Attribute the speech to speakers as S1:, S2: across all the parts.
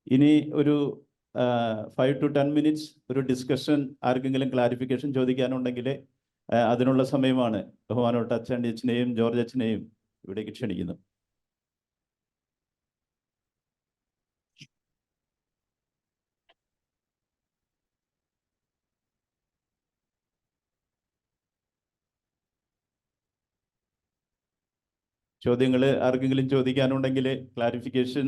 S1: ഇനി ഒരു 5 to 10 minutes ഒരു ഡിസ്കഷൻ, ആർക്കെങ്കിലും ക്ലാരിഫിക്കേഷൻ ചോദിക്കാനുണ്ടെങ്കിൽ അതിനുള്ള സമയമാണ്. ബഹുമാനപ്പെട്ട അച്ഛൻ അച്ഛനെയും ജോർജ് അച്ഛനെയും ഇവിടേക്ക് ക്ഷണിക്കുന്നു. ചോദ്യങ്ങൾ ആർക്കെങ്കിലും ചോദിക്കാനുണ്ടെങ്കിൽ ക്ലാരിഫിക്കേഷൻ.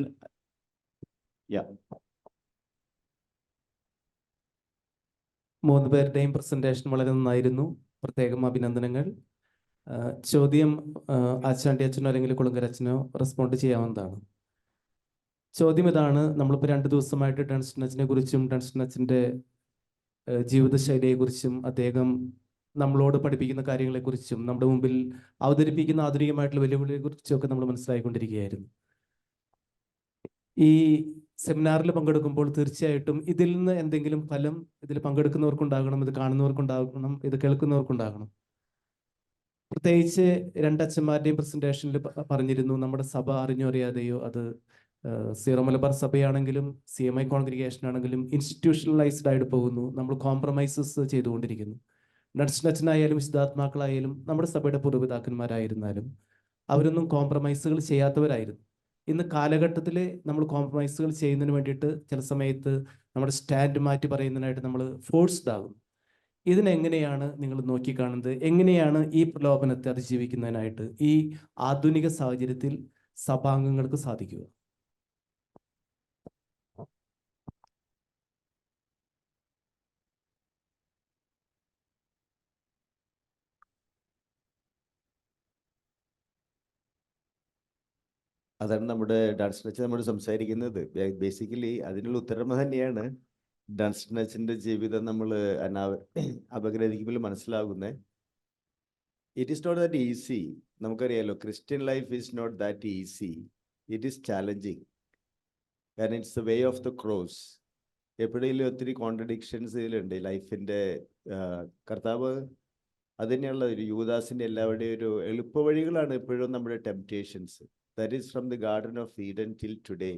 S2: മൂന്ന് പേരുടെയും പ്രസന്റേഷൻ വളരെ നന്നായിരുന്നു. പ്രത്യേകം അഭിനന്ദനങ്ങൾ. ചോദ്യം ആച്ചാണ്ടി അച്ഛനോ അല്ലെങ്കിൽ കുളങ്കരച്ഛനോ റെസ്പോണ്ട് ചെയ്യാവുന്നതാണ്. ചോദ്യം ഇതാണ്: നമ്മളിപ്പോൾ 2 ദിവസമായിട്ട് ഡൺസ്റ്റൺ അച്ഛനെ കുറിച്ചും ഡൺസ്റ്റൺ അച്ഛൻ്റെ ജീവിതശൈലിയെക്കുറിച്ചും അദ്ദേഹം നമ്മളോട് പഠിപ്പിക്കുന്ന കാര്യങ്ങളെക്കുറിച്ചും നമ്മുടെ മുമ്പിൽ അവതരിപ്പിക്കുന്ന ആധുനികമായിട്ടുള്ള വെല്ലുവിളിയെക്കുറിച്ചും നമ്മൾ മനസ്സിലായിക്കൊണ്ടിരിക്കുകയായിരുന്നു. ഈ സെമിനാറിൽ പങ്കെടുക്കുമ്പോൾ തീർച്ചയായിട്ടും ഇതിൽ നിന്ന് എന്തെങ്കിലും ഫലം ഇതിൽ പങ്കെടുക്കുന്നവർക്കുണ്ടാകണം, ഇത് കാണുന്നവർക്കുണ്ടാകണം, ഇത് കേൾക്കുന്നവർക്കുണ്ടാകണം. പ്രത്യേകിച്ച് 2 അച്ഛന്മാരുടെയും പ്രസന്റേഷനിൽ പറഞ്ഞിരുന്നു, നമ്മുടെ സഭ അറിഞ്ഞോ അറിയാതെയോ, അത് സീറോ മലബാർ സഭയാണെങ്കിലും CMI കോൺഗ്രിഗേഷൻ ആണെങ്കിലും ഇൻസ്റ്റിറ്റ്യൂഷണലൈസ്ഡ് ആയിട്ട് പോകുന്നു. നമ്മൾ കോംപ്രമൈസസ് ചെയ്തുകൊണ്ടിരിക്കുന്നു. ഡൺസ്റ്റൺ അച്ഛനായാലും വിശുദ്ധാത്മാക്കളായാലും നമ്മുടെ സഭയുടെ പൂർവ്വപിതാക്കന്മാരായിരുന്നാലും അവരൊന്നും കോംപ്രമൈസുകൾ ചെയ്യാത്തവരായിരുന്നു. ഇന്ന് കാലഘട്ടത്തിൽ നമ്മൾ കോംപ്രമൈസുകൾ ചെയ്യുന്നതിന് വേണ്ടിയിട്ട് ചില സമയത്ത് നമ്മുടെ സ്റ്റാൻഡ് മാറ്റി പറയുന്നതിനായിട്ട് നമ്മൾ ഫോഴ്സ്ഡ് ആകും. ഇതിനെങ്ങനെയാണ് നിങ്ങൾ നോക്കിക്കാണുന്നത്? എങ്ങനെയാണ് ഈ പ്രലോഭനത്തെ അതിജീവിക്കുന്നതിനായിട്ട് ഈ ആധുനിക സാഹചര്യത്തിൽ സഭാംഗങ്ങൾക്ക് സാധിക്കുക?
S3: അതാണ് നമ്മുടെ ഡൺസ്റ്റൺ അച്ഛൻ നമ്മോട് സംസാരിക്കുന്നത്. ബേസിക്കലി അതിനുള്ള ഉത്തരം തന്നെയാണ് ഡൺസ്റ്റൺ അച്ഛൻ്റെ ജീവിതം നമ്മൾ അപഗ്രഥിക്കുമ്പോൾ മനസ്സിലാകുന്നത്. It is not that easy. നമുക്കറിയാലോ, Christian life is not that easy. It is challenging. കാരണം it's the way of the cross. എപ്പോഴെങ്കിലും ഒത്തിരി കോൺട്രഡിക്ഷൻസ് ഇതിലുണ്ട് ലൈഫിൻ്റെ. കർത്താവ് അത് തന്നെയുള്ള ഒരു യൂദാസിൻ്റെ എല്ലാവരുടെയും ഒരു എളുപ്പ വഴികളാണ് എപ്പോഴും നമ്മുടെ temptations. That is from the Garden of Eden till today.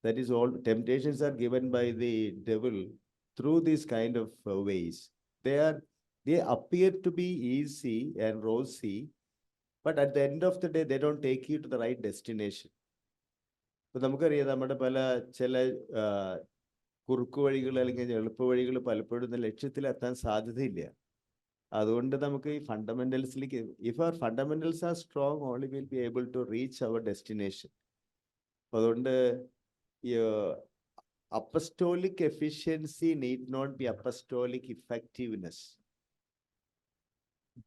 S3: That is all. Temptations are given by the devil through these kind of ways. They appear to be easy and rosy, but at the end of the day, they don't take you to the right destination. So നമുക്കറിയാം, നമ്മുടെ ചില കുറുക്കു വഴികൾ അല്ലെങ്കിൽ എളുപ്പ വഴികൾ പലപ്പോഴും ലക്ഷ്യത്തിലെത്താൻ സാധ്യതയില്ല. അതുകൊണ്ട് നമുക്ക് ഈ ഫണ്ടമെന്റൽസിലേക്ക്, if our fundamentals are strong, only will be able to reach our destination. അതുകൊണ്ട് apostolic efficiency need not be apostolic effectiveness.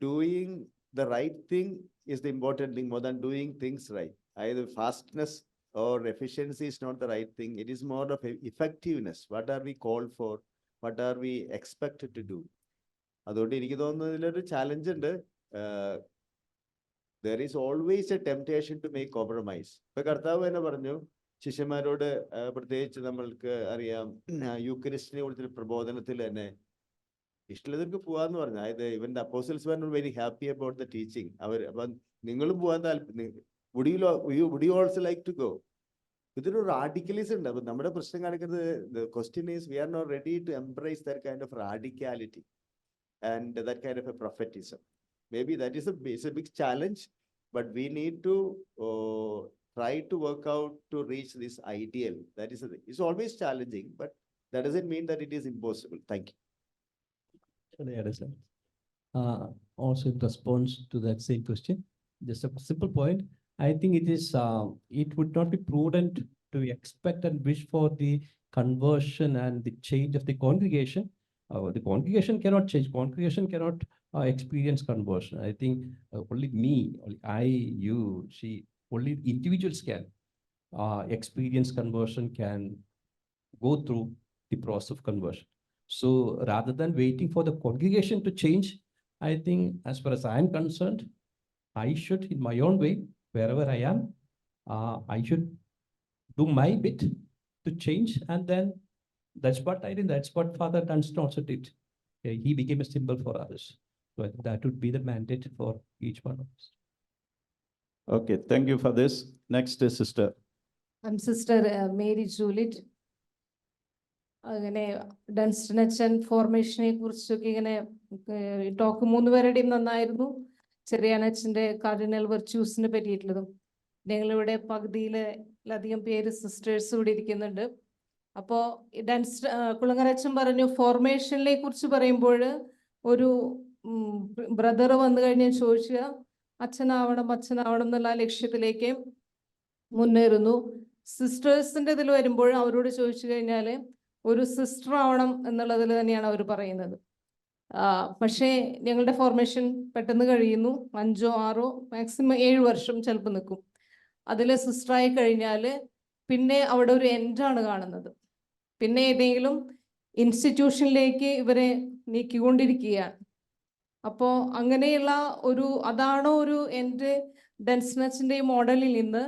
S3: Doing the right thing is the important thing more than doing things right. അതായത് fastness or efficiency is not the right thing. It is more of effectiveness. What are we called for? What are we expected to do? അതുകൊണ്ട് എനിക്ക് തോന്നുന്നു ഇതിലൊരു challenge ഉണ്ട്. There is always a temptation to make compromise. ഇപ്പൊ കർത്താവ് തന്നെ പറഞ്ഞു ശിഷ്യന്മാരോട്, പ്രത്യേകിച്ച് നമ്മൾക്ക് അറിയാം യൂക്കരിസ്റ്റിനെ കുറിച്ചൊരു പ്രബോധനത്തിൽ തന്നെ ഇഷ്ടമുള്ളവർക്ക് പോവാന്ന് പറഞ്ഞു. അതായത് even the apostles were very happy about the teaching. അപ്പം നിങ്ങളും പോകാൻ താല്പര്യം, would you also like to go? ഇതൊരു റാഡിക്കലിസം ഉണ്ട്. അപ്പൊ നമ്മുടെ പ്രശ്നം കാണിക്കുന്നത്, the question is we are not ready to embrace that kind of radicality and that kind of a prophetism. Maybe that is a big challenge, but we need to try to work out to reach this ideal. That is it's always challenging, but that doesn't mean that it is impossible. Thank you.
S4: Should I add a sentence? Also in response to that same question, just a simple point. I think it would not be prudent to expect and wish for the conversion and the change of the congregation. The congregation cannot change. Congregation cannot experience conversion. I think only me, only I, you, she, only individuals can experience conversion, can go through the process of conversion. So rather than waiting for the congregation to change, I think as far as I am concerned, I should, in my own way, wherever I am, I should do my bit to change, and then that's what Father Dunstan also did. He became a symbol for others. So I think that would be the mandate for each one of us.
S1: Okay, thank you for this. Next is Sister.
S5: I'm Sister Mary Juliet. അങ്ങനെ Dunstan അച്ഛൻ ഫോർമേഷനെ കുറിച്ചൊക്കെ ഇങ്ങനെ talk 3 പേരുടെയും നന്നായിരുന്നു. ചെറിയാനച്ഛൻ്റെ cardinal വെർച്യൂസിനെ പറ്റിയിട്ടുള്ളതും. ഞങ്ങളിവിടെ പകുതിയിലധികം പേര് sisters ഇവിടെ ഇരിക്കുന്നുണ്ട്. അപ്പോൾ കുളങ്ങരച്ഛൻ പറഞ്ഞു ഫോർമേഷനെ കുറിച്ച് പറയുമ്പോൾ ഒരു ബ്രദർ വന്നു കഴിഞ്ഞാൽ ചോദിക്കുക അച്ഛനാവണം എന്നുള്ള ലക്ഷ്യത്തിലേക്ക് മുന്നേറുന്നു. സിസ്റ്റേഴ്സിൻ്റെ ഇതിൽ വരുമ്പോൾ അവരോട് ചോദിച്ചു കഴിഞ്ഞാൽ ഒരു സിസ്റ്റർ ആവണം എന്നുള്ളതിൽ തന്നെയാണ് അവർ പറയുന്നത്. പക്ഷേ ഞങ്ങളുടെ ഫോർമേഷൻ പെട്ടെന്ന് കഴിയുന്നു. 5 or 6 മാക്സിമം 7 വർഷം ചിലപ്പോൾ നിൽക്കും. അതിൽ സിസ്റ്ററായി കഴിഞ്ഞാൽ പിന്നെ അവിടെ ഒരു എൻഡാണ് കാണുന്നത്. പിന്നെ ഏതെങ്കിലും ഇൻസ്റ്റിറ്റ്യൂഷനിലേക്ക് ഇവരെ നീക്കിക്കൊണ്ടിരിക്കുകയാണ്. അപ്പോൾ അങ്ങനെയുള്ള അതാണോ ഒരു എൻ്റെ ഡൺസ്റ്റൺ അച്ഛൻ്റെ മോഡലിൽ നിന്ന്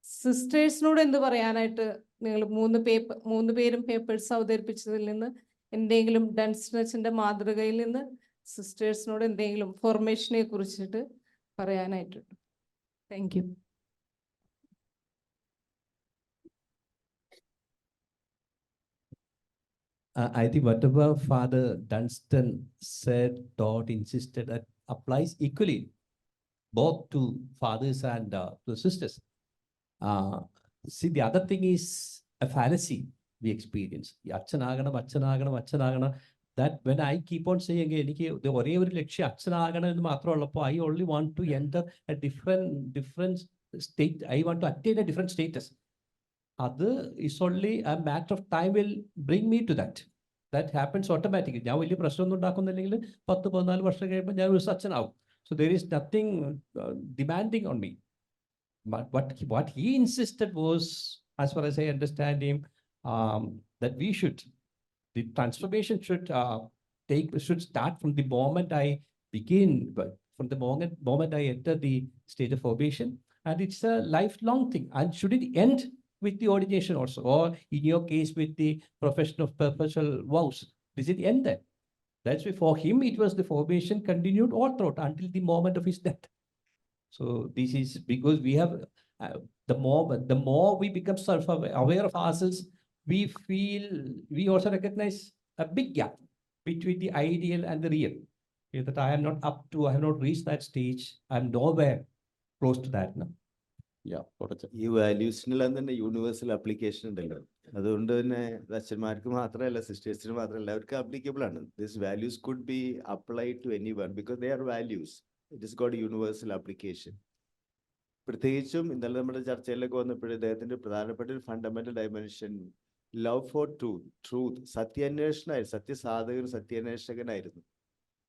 S5: സിസ്റ്റേഴ്സിനോട് എന്ത് പറയാനായിട്ട് നിങ്ങൾ 3 പേരും പേപ്പേഴ്സ് അവതരിപ്പിച്ചതിൽ നിന്ന് എന്തെങ്കിലും ഡൺസ്റ്റൺ അച്ഛൻ്റെ മാതൃകയിൽ നിന്ന് സിസ്റ്റേഴ്സിനോട് എന്തെങ്കിലും ഫോർമേഷനെ കുറിച്ചിട്ട് പറയാനായിട്ടുണ്ട്? Thank you.
S4: I think whatever Father Dunstan said, taught, insisted, that applies equally both to fathers and to sisters. See, the other thing is a fallacy we experience. Achanagana. That when I keep on saying, the ഒരേ ഒരു ലക്ഷ്യം അച്ഛനാകണം എന്ന് മാത്രമുള്ളപ്പോൾ I only want to enter a different state. I want to attain a different status. Other is only a matter of time will bring me to that. That happens automatically. ഞാൻ വലിയ പ്രശ്നമൊന്നും ഉണ്ടാക്കുന്നില്ലെങ്കിൽ 10-14 വർഷം കഴിയുമ്പോൾ ഞാൻ ഒരു അച്ഛനാവും. So there is nothing demanding on me. But what he insisted was, as far as I understand him, that the transformation should start from the moment I begin, from the moment I enter the state of formation, and it's a lifelong thing. And should it end with the ordination also, or in your case with the profession of perpetual vows, does it end there? That's why for him it was the formation continued all throughout until the moment of his death. So this is because we have the more we become self-aware of ourselves, we also recognize a big gap between the ideal and the real. That I have not reached that stage. I'm nowhere close to that now.
S3: ഈ വാല്യൂസിനെല്ലാം തന്നെ universal application ഉണ്ടല്ലോ. അതുകൊണ്ട് തന്നെ അച്ഛന്മാർക്ക് മാത്രമല്ല സിസ്റ്റേഴ്സിന് മാത്രമല്ല അവർക്ക് applicable ആണ്. This values could be applied to anyone because they are values. It is got universal application. പ്രത്യേകിച്ചും ഇന്നലെ നമ്മുടെ ചർച്ചയിലൊക്കെ വന്നപ്പോഴും അദ്ദേഹത്തിന്റെ പ്രധാനപ്പെട്ട ഒരു fundamental dimension love for truth, സത്യാന്വേഷകനായിരുന്നു.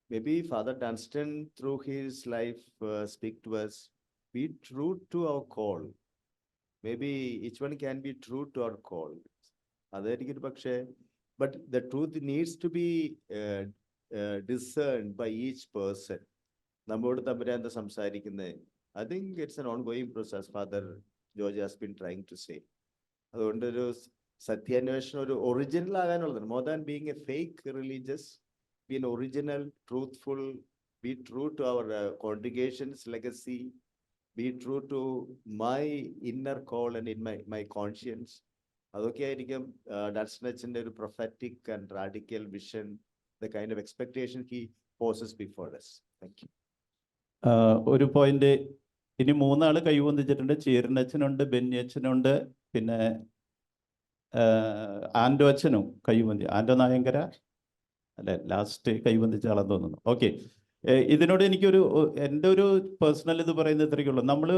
S3: May be father Dunstan through his life speak to us, be true to our call. Maybe each one can be true to our call. അതായിരിക്കും പക്ഷേ but the truth needs to be discerned by each person. നമ്മോട് തമ്പുരാൻ എന്താ സംസാരിക്കുന്നത്? I think it's an ongoing process, Father George has been trying to say. അതുകൊണ്ടൊരു സത്യാന്വേഷണം ഒരു original ആകാനുള്ളതാണ്. More than being a fake religious, be an original, truthful, be true to our congregation's legacy, be true to my inner call and in my conscience. അതൊക്കെ ആയിരിക്കും Dunstan അച്ഛൻ്റെ ഒരു prophetic and radical vision, the kind of expectation he poses before us. Thank you.
S1: ഒരു point ഇനി 3 ആള് കൈവന്നിച്ചിട്ടുണ്ട്. ചീരനച്ഛനുണ്ട്, ബെന്യച്ഛനുണ്ട്, പിന്നെ ആൻഡോ അച്ഛനും കൈവന്തി. ആൻഡോ നായങ്കര അല്ലെ ലാസ്റ്റ് കൈവന്തിച്ച ആളെന്ന് തോന്നുന്നു. ഓക്കെ, ഇതിനോട് എൻ്റെ ഒരു പേഴ്സണൽ ഇത് പറയുന്നത് ഇത്രയ്ക്കുള്ളൂ. നമ്മൾ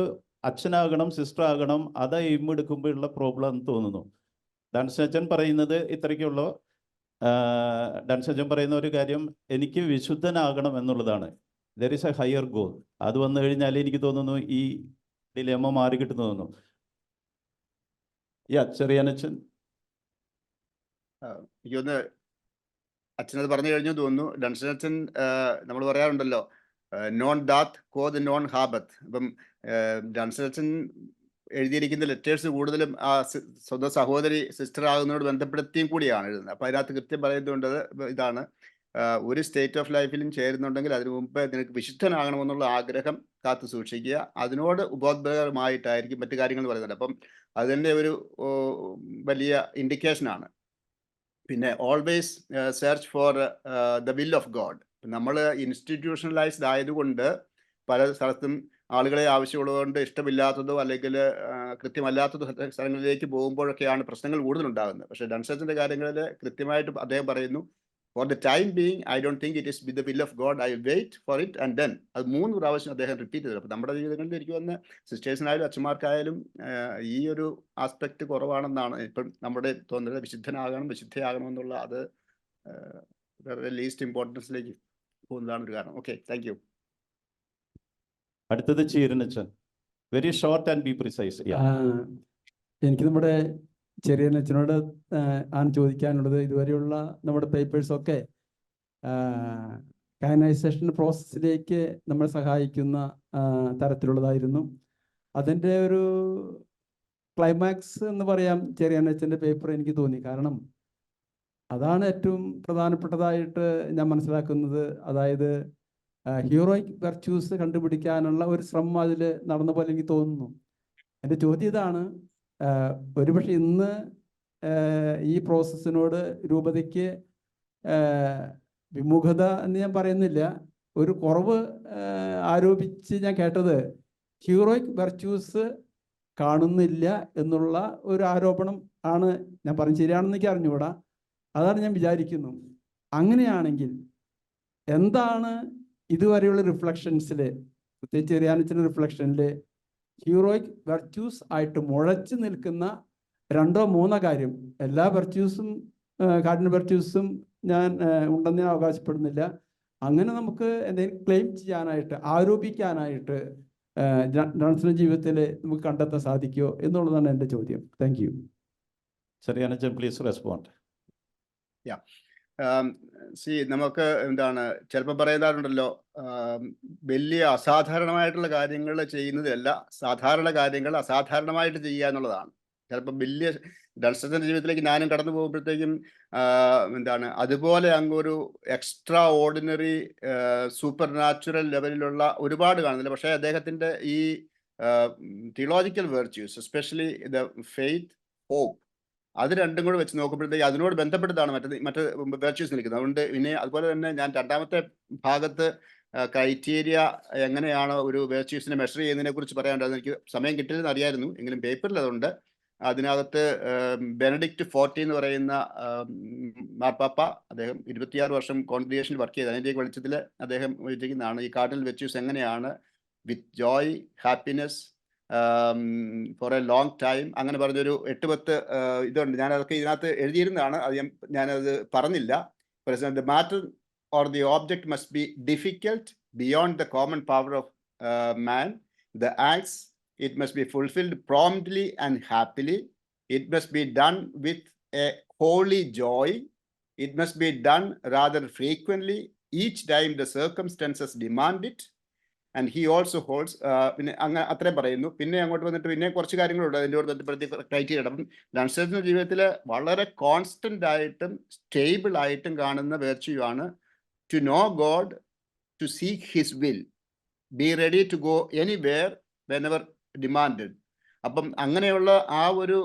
S1: അച്ഛനാകണം, സിസ്റ്റർ ആകണം, അത് എയിം എടുക്കുമ്പോഴുള്ള പ്രോബ്ലം എന്ന് തോന്നുന്നു. ഡൺസ്റ്റൺ അച്ഛൻ പറയുന്നത് ഇത്രയ്ക്കുള്ളൂ. ഡൺസ്റ്റൺ അച്ഛൻ പറയുന്ന ഒരു കാര്യം, എനിക്ക് വിശുദ്ധനാകണം എന്നുള്ളതാണ്. There is A higher goal. അത് വന്നു കഴിഞ്ഞാൽ എനിക്ക് തോന്നുന്നു ഈ ഡിലേമ മാറി കിട്ടുന്നു തോന്നുന്നു. ചെറിയാനച്ഛൻ
S6: എനിക്കൊന്ന് അച്ഛനത് പറഞ്ഞു കഴിഞ്ഞു തോന്നുന്നു. ഡൺസ്റ്റൺ അച്ഛൻ നമ്മൾ പറയാറുണ്ടല്ലോ നോൺ ദാത്ത് കോദ് നോൺ ഹാബത്ത്. അപ്പം ഡൺസ്റ്റൺ അച്ഛൻ എഴുതിയിരിക്കുന്ന ലെറ്റേഴ്സ് കൂടുതലും ആ സ്വന്തം സഹോദരി സിസ്റ്റർ ആകുന്നതോട് ബന്ധപ്പെടുത്തിയും കൂടിയാണ് എഴുതുന്നത്. അപ്പം അതിനകത്ത് കൃത്യം പറയുന്നുണ്ട് ഇതാണ്, ഒരു സ്റ്റേറ്റ് ഓഫ് ലൈഫിലും ചേരുന്നുണ്ടെങ്കിൽ അതിനു മുമ്പ് നിനക്ക് വിശുദ്ധനാകണമെന്നുള്ള ആഗ്രഹം കാത്തു സൂക്ഷിക്കുക. അതിനോട് ഉപോദ്ബലകരമായിട്ടായിരിക്കും മറ്റു കാര്യങ്ങൾ പറയുന്നത്. അപ്പം അതിൻ്റെ ഒരു വലിയ ഇൻഡിക്കേഷനാണ്. പിന്നെ always search for the will of God. നമ്മൾ ഇൻസ്റ്റിറ്റ്യൂഷണലൈസ്ഡ് ആയതുകൊണ്ട് പല സ്ഥലത്തും ആളുകളെ ആവശ്യമുള്ളതുകൊണ്ട് ഇഷ്ടമില്ലാത്തതോ അല്ലെങ്കിൽ കൃത്യമല്ലാത്തതോ സ്ഥലങ്ങളിലേക്ക് പോകുമ്പോഴൊക്കെയാണ് പ്രശ്നങ്ങൾ കൂടുതലുണ്ടാകുന്നത്. പക്ഷേ ഡൺസ്റ്റന്റെ കാര്യങ്ങളിൽ കൃത്യമായിട്ട് അദ്ദേഹം പറയുന്നു, for the time being I don't think it is with the will of God, I wait for it and then. അത് 3 പ്രാവശ്യം അദ്ദേഹം റിപ്പീറ്റ് ചെയ്തു. അപ്പോൾ നമ്മുടെ ജീവിതങ്ങളിൽ എനിക്ക് വന്ന് സിസ്റ്റേഴ്സിനായാലും അച്ഛന്മാർക്കായാലും ഈ ഒരു ആസ്പെക്ട് കുറവാണെന്നാണ് ഇപ്പം നമ്മുടെ തോന്നുന്നത്. വിശുദ്ധയാകണം എന്നുള്ള അത് ലീസ്റ്റ് ഇമ്പോർട്ടൻസിലേക്ക് പോകുന്നതാണ് ഒരു കാരണം. Okay, thank you.
S1: അടുത്തത് ചീരനച്ചൻ. Very short and be precise.
S7: എനിക്ക് നമ്മുടെ ചെറിയനച്ഛനോട് ആണ് ചോദിക്കാനുള്ളത്. ഇതുവരെയുള്ള നമ്മുടെ പേപ്പേഴ്സൊക്കെ കാനൈസേഷൻ പ്രോസസ്സിലേക്ക് നമ്മളെ സഹായിക്കുന്ന തരത്തിലുള്ളതായിരുന്നു. അതിൻ്റെ ഒരു ക്ലൈമാക്സ് എന്ന് പറയാം ചെറിയനച്ഛൻ്റെ പേപ്പർ എനിക്ക് തോന്നി. കാരണം അതാണ് ഏറ്റവും പ്രധാനപ്പെട്ടതായിട്ട് ഞാൻ മനസ്സിലാക്കുന്നത്. അതായത് ഹീറോയിക് വെർച്യൂസ് കണ്ടുപിടിക്കാനുള്ള ഒരു ശ്രമം അതിൽ നടന്ന പോലെ എനിക്ക് തോന്നുന്നു. എൻ്റെ ചോദ്യം ഇതാണ്, ഒരുപക്ഷെ ഇന്ന് ഈ പ്രോസസ്സിനോട് രൂപതയ്ക്ക് വിമുഖത എന്ന് ഞാൻ പറയുന്നില്ല, ഒരു കുറവ് ആരോപിച്ച് ഞാൻ കേട്ടത് ഹീറോയിക് വെർച്യൂസ് കാണുന്നില്ല എന്നുള്ള ഒരു ആരോപണം ആണ്. ഞാൻ പറഞ്ഞ് ശരിയാണെന്ന് എനിക്ക് അറിഞ്ഞുകൂടാ, അതാണ് ഞാൻ വിചാരിക്കുന്നു. അങ്ങനെയാണെങ്കിൽ എന്താണ് ഇതുവരെയുള്ള റിഫ്ലക്ഷൻസിൽ, പ്രത്യേകിച്ച് ചെറിയാനച്ചിൻ്റെ റിഫ്ലക്ഷനിൽ ഹീറോയിക് വെർച്യൂസ് ആയിട്ട് മുഴച്ചു നിൽക്കുന്ന 2-3 കാര്യം? എല്ലാ വെർച്യൂസും കാർഡിനൽ വെർച്യൂസും ഞാൻ ഉണ്ടെന്ന് ഞാൻ അവകാശപ്പെടുന്നില്ല. അങ്ങനെ നമുക്ക് എന്തെങ്കിലും ക്ലെയിം ചെയ്യാനായിട്ട്, ആരോപിക്കാനായിട്ട് ഡൺസ്റ്റന്റെ ജീവിതത്തിൽ നമുക്ക് കണ്ടെത്താൻ സാധിക്കുമോ എന്നുള്ളതാണ് എൻ്റെ ചോദ്യം. Thank you.
S1: ചെറിയാനച്ചൻ, പ്ലീസ് റെസ്പോണ്ട്.
S6: നമുക്ക് എന്താണ് ചിലപ്പോൾ പറയുന്നതാണല്ലോ, വലിയ അസാധാരണമായിട്ടുള്ള കാര്യങ്ങൾ ചെയ്യുന്നതല്ല, സാധാരണ കാര്യങ്ങൾ അസാധാരണമായിട്ട് ചെയ്യുക എന്നുള്ളതാണ്. ചിലപ്പോൾ വലിയ ഡൺസ്റ്റന്റെ ജീവിതത്തിലേക്ക് ഞാനും കടന്നു പോകുമ്പോഴത്തേക്കും അതുപോലെ അങ്ങൊരു എക്സ്ട്രാ ഓർഡിനറി സൂപ്പർ നാച്ചുറൽ ലെവലിലുള്ള ഒരുപാട് കാണുന്നില്ല. പക്ഷേ അദ്ദേഹത്തിൻ്റെ ഈ theological virtues, especially the faith, hope, അത് രണ്ടും കൂടെ വെച്ച് നോക്കുമ്പോഴത്തേക്ക് അതിനോട് ബന്ധപ്പെട്ടതാണ് മറ്റ് വെർച്യൂസ് നിൽക്കുന്നത്. അതുകൊണ്ട് പിന്നെ അതുപോലെ തന്നെ ഞാൻ രണ്ടാമത്തെ ഭാഗത്ത് ക്രൈറ്റീരിയ എങ്ങനെയാണ് ഒരു വെർച്യൂസിനെ മെഷർ ചെയ്യുന്നതിനെ കുറിച്ച് പറയാനുള്ളത്. എനിക്ക് സമയം കിട്ടില്ലെന്ന് അറിയായിരുന്നു, എങ്കിലും പേപ്പറിൽ അതുണ്ട്. അതിനകത്ത് ബെനഡിക്റ്റ് 14 എന്ന് പറയുന്ന മാർപ്പാപ്പ, അദ്ദേഹം 26 വർഷം കോൺഗ്രിഗേഷനിൽ വർക്ക് ചെയ്ത് അതിൻ്റെ വെളിച്ചത്തിൽ അദ്ദേഹം വിളിച്ചിരിക്കുന്നതാണ് ഈ കാർഡിനൽ വെർച്യൂസ് എങ്ങനെയാണ് with joy, happiness, for a long time, അങ്ങനെ പറഞ്ഞൊരു 8-10 ഇതുണ്ട്. ഞാനതൊക്കെ ഇതിനകത്ത് എഴുതിയിരുന്നതാണ്, അത് ഞാനത് പറഞ്ഞില്ല. The matter or the object must be difficult beyond the common power of man. The acts it must be fulfilled promptly and happily. It must be done with a holy joy. It must be done rather frequently, each time the circumstances demand it. And he also holds പിന്നെ അങ്ങനെ അത്രയും പറയുന്നു. പിന്നെ അങ്ങോട്ട് വന്നിട്ട് പിന്നെ കുറച്ച് കാര്യങ്ങളുണ്ട് അതിൻ്റെ ബന്ധപ്പെടുത്തി ക്രൈറ്റീരിയ. അപ്പം ഡൺസ്റ്റന്റെ ജീവിതത്തിൽ വളരെ കോൺസ്റ്റന്റ് ആയിട്ടും സ്റ്റേബിൾ ആയിട്ടും കാണുന്ന വെർച്യൂ ആണ് to know God, to seek his will, be ready to go anywhere whenever demanded. അപ്പം അങ്ങനെയുള്ള ആ ഒരു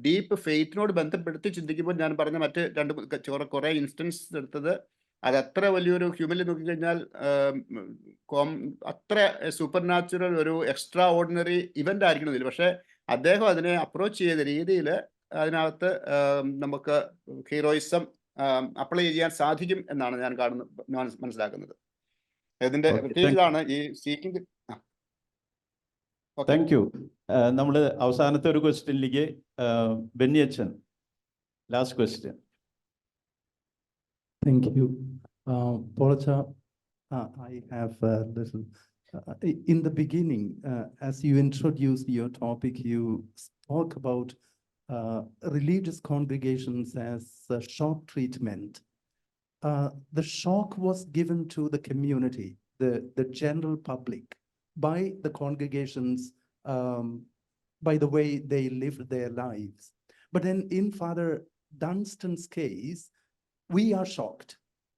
S6: ഡീപ്പ് ഫെയ്ത്തിനോട് ബന്ധപ്പെടുത്തി ചിന്തിക്കുമ്പോൾ ഞാൻ പറഞ്ഞ മറ്റ് കുറേ ഇൻസ്റ്റൻസ് എടുത്തത് അത് അത്ര വലിയൊരു ഹ്യൂമനിൽ നോക്കിക്കഴിഞ്ഞാൽ അത്ര സൂപ്പർ നാച്ചുറൽ ഒരു എക്സ്ട്രാ ഓർഡിനറി ഇവൻ്റ് ആയിരിക്കണമെന്നില്ല. പക്ഷേ അദ്ദേഹം അതിനെ അപ്രോച്ച് ചെയ്ത രീതിയിൽ അതിനകത്ത് നമുക്ക് ഹീറോയിസം അപ്ലൈ ചെയ്യാൻ സാധിക്കും എന്നാണ് ഞാൻ മനസ്സിലാക്കുന്നത്. ഇതിൻ്റെ പ്രത്യേകിച്ചാണ് ഈ സീക്കിംഗ്.
S1: Thank you. നമ്മൾ അവസാനത്തെ ഒരു ക്വസ്റ്റ്യനിലേക്ക് ബെന്നിയച്ചൻ, last question.
S7: Thank you. Paulacha, I have listened. In the beginning, as you introduced your topic, you spoke about religious congregations as a shock treatment. The shock was given to the community, the general public, by the congregations, by the way they lived their lives. But then in Father Dunstan's case, we are shocked.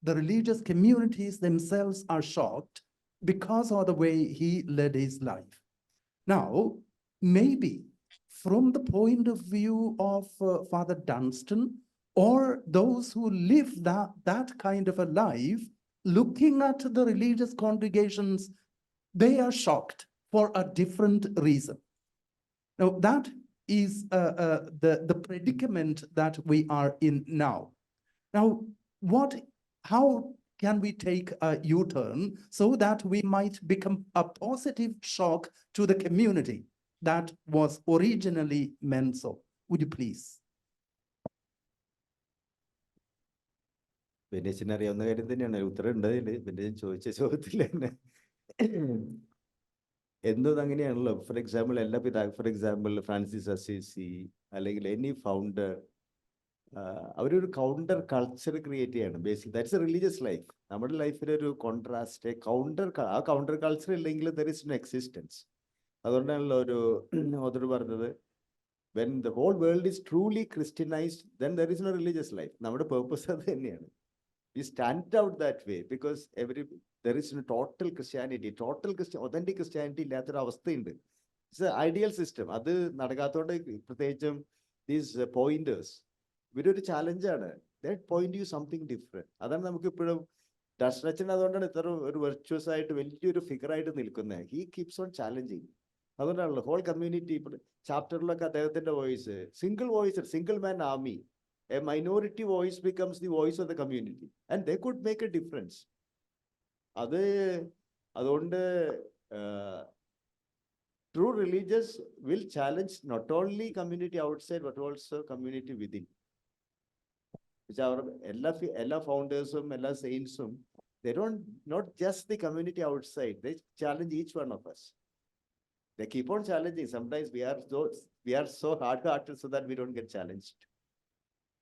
S7: The religious communities themselves are shocked because of the way he led his life. Now, maybe from the point of view of Father Dunstan
S8: or those who live that kind of a life, looking at the religious congregations, they are shocked for a different reason. Now, that is the predicament that we are in now. Now, how can we take a U-turn so that we might become a positive shock to the community that was originally meant so? Would you please?
S3: ബെനീഷിന് അറിയാവുന്ന കാര്യം തന്നെയാണ്. ഉത്തരം ഉണ്ട് അതിൽ. ബെനീഷൻ ചോദിച്ച ചോദ്യത്തിൽ തന്നെ എന്തോന്ന് അങ്ങനെയാണല്ലോ. ഫോർ എക്സാമ്പിൾ ഫ്രാൻസിസ് അസീസി അല്ലെങ്കിൽ എനി ഫൗണ്ടർ, അവരൊരു കൗണ്ടർ കൾച്ചർ ക്രിയേറ്റ് ചെയ്യണം. Basic that's A religious life. നമ്മുടെ ലൈഫിൽ ഒരു കോൺട്രാസ്റ്റ് ആ കൗണ്ടർ കൾച്ചർ ഇല്ലെങ്കിൽ ദർ ഇസ് നോ എക്സിസ്റ്റൻസ്. അതുകൊണ്ടാണല്ലോ ഒരു ഓതർ പറഞ്ഞത്, when the whole world is truly Christianized, then there is no religious life. നമ്മുടെ purpose അത് തന്നെയാണ്. We stand out that way because there is no total Christianity, authentic Christianity ഇല്ലാത്തൊരു അവസ്ഥയുണ്ട്. It's an ideal system. അത് നടക്കാത്തോണ്ട് പ്രത്യേകിച്ചും these pointers ഇവരൊരു ചാലഞ്ചാണ്. That point you something different. അതാണ് നമുക്ക് ഇപ്പോഴും ഡസ്റ്റനച്ചൻ അതുകൊണ്ടാണ് ഇത്ര ഒരു വെർച്വസ് ആയിട്ട് വലിയൊരു ഫിഗർ ആയിട്ട് നിൽക്കുന്നത്. He keeps on challenging. അതുകൊണ്ടാണല്ലോ ഹോൾ കമ്മ്യൂണിറ്റി ഇപ്പോൾ ചാപ്റ്ററിലൊക്കെ അദ്ദേഹത്തിന്റെ voice single man army, a minority voice becomes the voice of the community and they could make a difference. അതുകൊണ്ട് true religious will challenge not only community outside but also community within. അവർ എല്ലാ ഫൗണ്ടേഴ്സും എല്ലാ സെയിൻസും they don't not just the community outside, they challenge each one of us. They keep on challenging. Sometimes we are so hard-hearted so that we don't get challenged.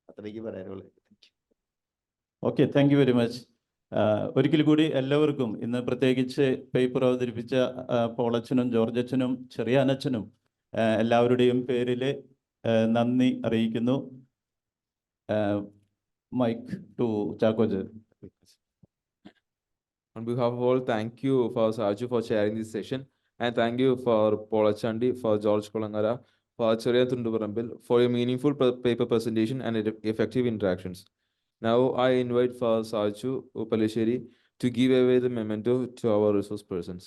S3: അത്രയ്ക്ക് പറയാനുള്ളൂ.
S1: Okay, thank you very much. ഒരിക്കൽ കൂടി എല്ലാവർക്കും ഇന്ന് പ്രത്യേകിച്ച് paper അവതരിപ്പിച്ച പോളച്ചനും George അച്ഛനും ചെറിയാനച്ഛനും എല്ലാവരുടെയും പേരിൽ നന്ദി അറിയിക്കുന്നു. മൈക്ക് ടു ചാക്കോജ്.
S9: On behalf of all, thank you for Sarju for sharing this session, and thank you for Polachandi, for George Kolangara, for Cheriya Thunduparambil, for your meaningful paper presentation and effective interactions. Now I invite for Sarju Upalesheri to give away the memento to our resource persons.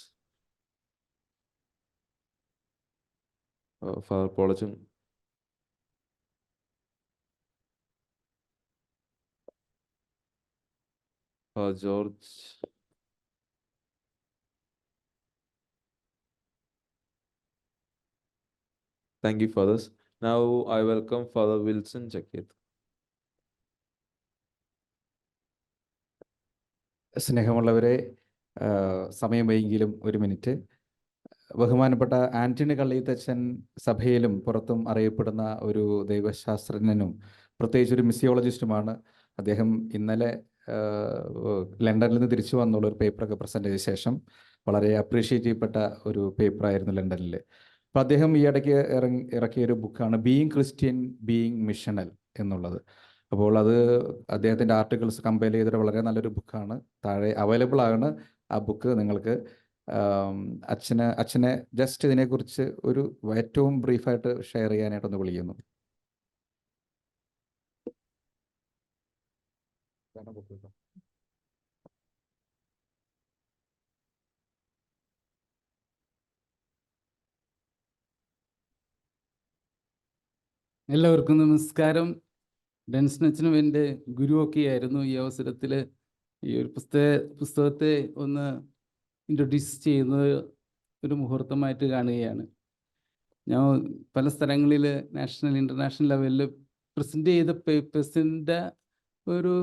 S9: For Polachan. For George. Thank you, fathers. Now I welcome Father Wilson Jakir.
S7: സ്നേഹമുള്ളവരെ, സമയം വൈകിയെങ്കിലും ഒരു minute. ബഹുമാനപ്പെട്ട ആന്റണി കള്ളീത്തച്ഛൻ സഭയിലും പുറത്തും അറിയപ്പെടുന്ന ഒരു ദൈവശാസ്ത്രജ്ഞനും പ്രത്യേകിച്ച് ഒരു മിസിയോളജിസ്റ്റുമാണ്. അദ്ദേഹം ഇന്നലെ ലണ്ടനിൽ നിന്ന് തിരിച്ചു വന്നുള്ള ഒരു പേപ്പറൊക്കെ പ്രസൻറ്റ് ചെയ്ത ശേഷം വളരെ അപ്രീഷിയേറ്റ് ചെയ്യപ്പെട്ട ഒരു പേപ്പറായിരുന്നു ലണ്ടനിൽ. അപ്പോൾ അദ്ദേഹം ഈ ഇടയ്ക്ക് ഇറക്കിയ ഒരു ബുക്കാണ് ബീയിങ് ക്രിസ്ത്യൻ ബീയിങ് മിഷണൽ എന്നുള്ളത്. അപ്പോൾ അത് അദ്ദേഹത്തിൻ്റെ ആർട്ടിക്കിൾസ് കമ്പയർ ചെയ്തിട്ട് വളരെ നല്ലൊരു ബുക്കാണ്. താഴെ അവൈലബിൾ ആണ് ആ ബുക്ക്. നിങ്ങൾക്ക് അച്ഛനെ ജസ്റ്റ് ഇതിനെക്കുറിച്ച് ഒരു ഏറ്റവും ബ്രീഫായിട്ട് ഷെയർ ചെയ്യാനായിട്ടൊന്ന് വിളിക്കുന്നു.
S10: എല്ലാവർക്കും നമസ്കാരം. ഡെൻസനച്ചനും എൻ്റെ ഗുരുവൊക്കെയായിരുന്നു. ഈ അവസരത്തിൽ ഈ ഒരു പുസ്തകത്തെ ഒന്ന് ഇൻട്രൊഡ്യൂസ് ചെയ്യുന്നത് ഒരു മുഹൂർത്തമായിട്ട് കാണുകയാണ്. ഞാൻ പല സ്ഥലങ്ങളിൽ നാഷണൽ ഇൻ്റർനാഷണൽ ലെവലിൽ പ്രസൻറ്റ് ചെയ്ത പേപ്പേഴ്സിൻ്റെ ഒരു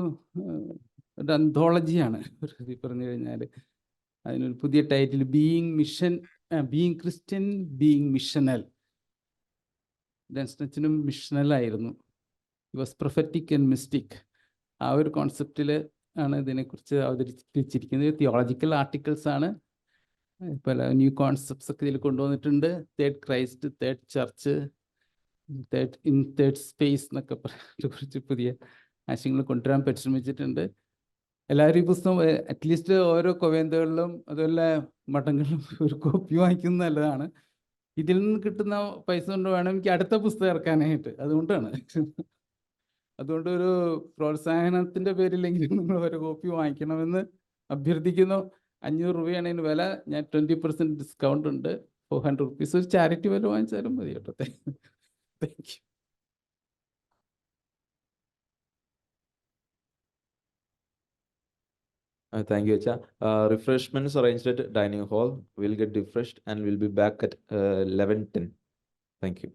S10: അന്തോളജിയാണ് പറഞ്ഞു കഴിഞ്ഞാൽ. അതിനൊരു പുതിയ title being Christian being missional. ഡെൻസനച്ചനും മിഷണലായിരുന്നു. He was prophetic and mystic. ആ ഒരു കോൺസെപ്റ്റിൽ ആണ് ഇതിനെക്കുറിച്ച് അവതരിപ്പിച്ചിരിക്കുന്നത്. തിയോളജിക്കൽ ആർട്ടിക്കിൾസ് ആണ്. പല ന്യൂ കോൺസെപ്റ്റ്സ് ഒക്കെ ഇതിൽ കൊണ്ടുവന്നിട്ടുണ്ട്. Third Christ, third church, third space എന്നൊക്കെ കുറിച്ച് പുതിയ ആശയങ്ങൾ കൊണ്ടുവരാൻ പരിശ്രമിച്ചിട്ടുണ്ട്. എല്ലാവരും ഈ പുസ്തകം അറ്റ്ലീസ്റ്റ് ഓരോ കൊവേന്തകളിലും അതുപോലെ മഠങ്ങളിലും ഒരു കോപ്പി വാങ്ങിക്കുന്നത് നല്ലതാണ്. ഇതിൽ നിന്ന് കിട്ടുന്ന പൈസ കൊണ്ട് വേണം എനിക്ക് അടുത്ത പുസ്തകം ഇറക്കാനായിട്ട്. അതുകൊണ്ടാണ് അതുകൊണ്ട് ഒരു പ്രോത്സാഹനത്തിന്റെ പേരിലെങ്കിലും നിങ്ങൾ ഒരു കോപ്പി വാങ്ങിക്കണമെന്ന് അഭ്യർത്ഥിക്കുന്നു. 500 രൂപയാണ് ഇതിന് വില. ഞാൻ 20% ഡിസ്കൗണ്ട് ഉണ്ട്. 400 റുപ്പീസ് ഒരു ചാരിറ്റി വില വാങ്ങിച്ചാലും മതി കേട്ടോ. Thank you.
S9: Thank you, Acha. Refreshments arranged at dining hall. We'll get refreshed and we'll be back at 11:10. Thank you.